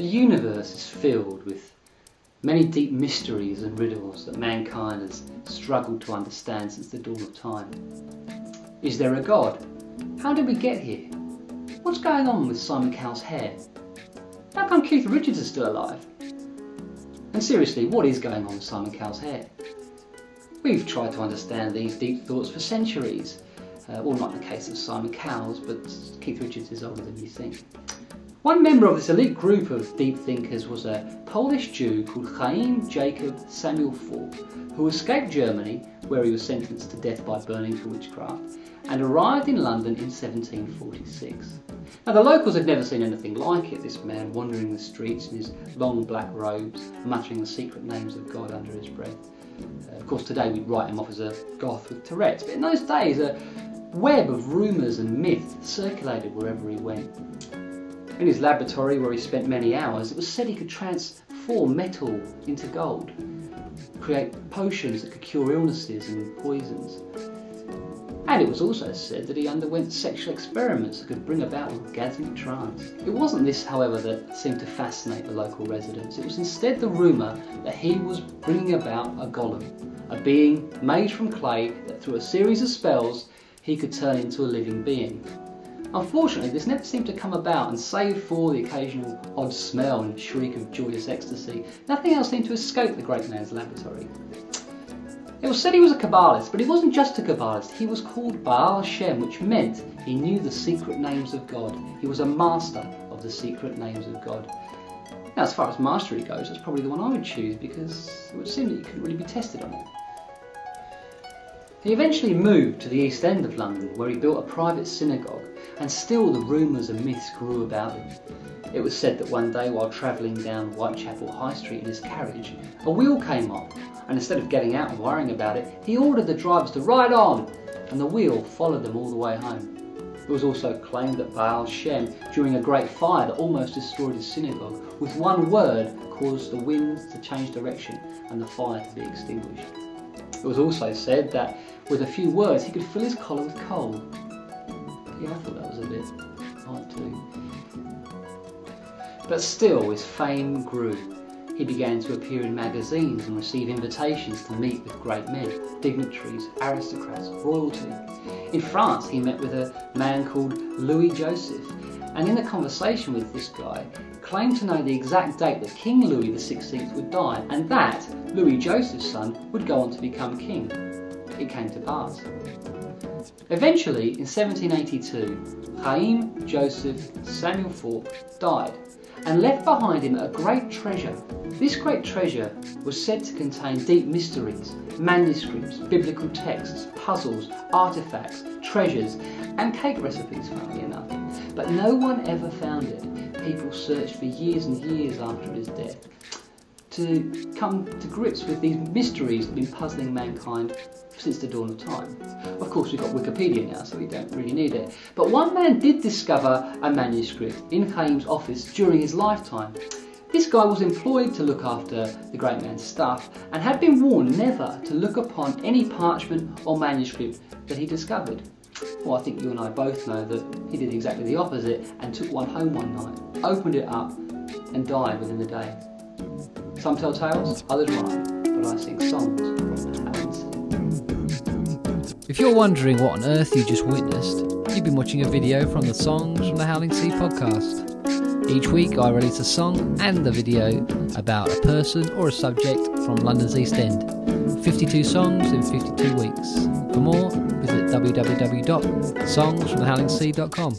universe is filled with many deep mysteries and riddles that mankind has struggled to understand since the dawn of time. Is there a God? How did we get here? What's going on with Simon Cowell's hair? How come Keith Richards is still alive? And seriously, what is going on with Simon Cowell's hair? We've tried to understand these deep thoughts for centuries. Well, not in the case of Simon Cowell's, but Keith Richards is older than you think. One member of this elite group of deep thinkers was a Polish Jew called Chaim Jacob Samuel Falk, who escaped Germany, where he was sentenced to death by burning for witchcraft, and arrived in London in 1746. Now, the locals had never seen anything like it, this man wandering the streets in his long black robes, muttering the secret names of God under his breath. Of course, today we'd write him off as a goth with Tourette's, but in those days a web of rumours and myth circulated wherever he went. In his laboratory, where he spent many hours, it was said he could transform metal into gold, create potions that could cure illnesses and poisons. And it was also said that he underwent sexual experiments that could bring about an orgasmic trance. It wasn't this, however, that seemed to fascinate the local residents. It was instead the rumour that he was bringing about a golem, a being made from clay that through a series of spells he could turn into a living being. Unfortunately, this never seemed to come about, and save for the occasional odd smell and shriek of joyous ecstasy, nothing else seemed to escape the great man's laboratory. It was said he was a cabbalist, but he wasn't just a cabbalist. He was called Ba'al Shem, which meant he knew the secret names of God. He was a master of the secret names of God. Now, as far as mastery goes, that's probably the one I would choose, because it would seem that you couldn't really be tested on it. He eventually moved to the East End of London, where he built a private synagogue, and still the rumours and myths grew about him. It was said that one day, while travelling down Whitechapel High Street in his carriage, a wheel came off, and instead of getting out and worrying about it, he ordered the drivers to ride on, and the wheel followed them all the way home. It was also claimed that Ba'al Shem, during a great fire that almost destroyed his synagogue, with one word caused the winds to change direction and the fire to be extinguished. It was also said that with a few words he could fill his collar with coal. Yeah, I thought that was a bit odd too. But still, his fame grew. He began to appear in magazines and receive invitations to meet with great men, dignitaries, aristocrats, royalty. In France, he met with a man called Louis Joseph, and in a conversation with this guy, claimed to know the exact date that King Louis XVI would die, and that Louis Joseph's son would go on to become king. It came to pass. Eventually, in 1782, Chaim Joseph Samuel Falk died, and left behind him a great treasure. This great treasure was said to contain deep mysteries, manuscripts, biblical texts, puzzles, artefacts, treasures, and cake recipes, funnily enough. But no one ever found it. People searched for years and years after his death to come to grips with these mysteries that have been puzzling mankind since the dawn of time. Of course, we've got Wikipedia now, so we don't really need it. But one man did discover a manuscript in Chaim's office during his lifetime. This guy was employed to look after the great man's stuff and had been warned never to look upon any parchment or manuscript that he discovered. Well, I think you and I both know that he did exactly the opposite and took one home one night, opened it up and died within the day. Some tell tales, others rhyme, but I sing songs from the Hayyim Sea. If you're wondering what on earth you just witnessed, you've been watching a video from the Songs from the 𝐒𝐿 Sea podcast. Each week I release a song and a video about a person or a subject from London's East End. 52 songs in 52 weeks. For more, visit www.songsfromtheHowlingsea.com.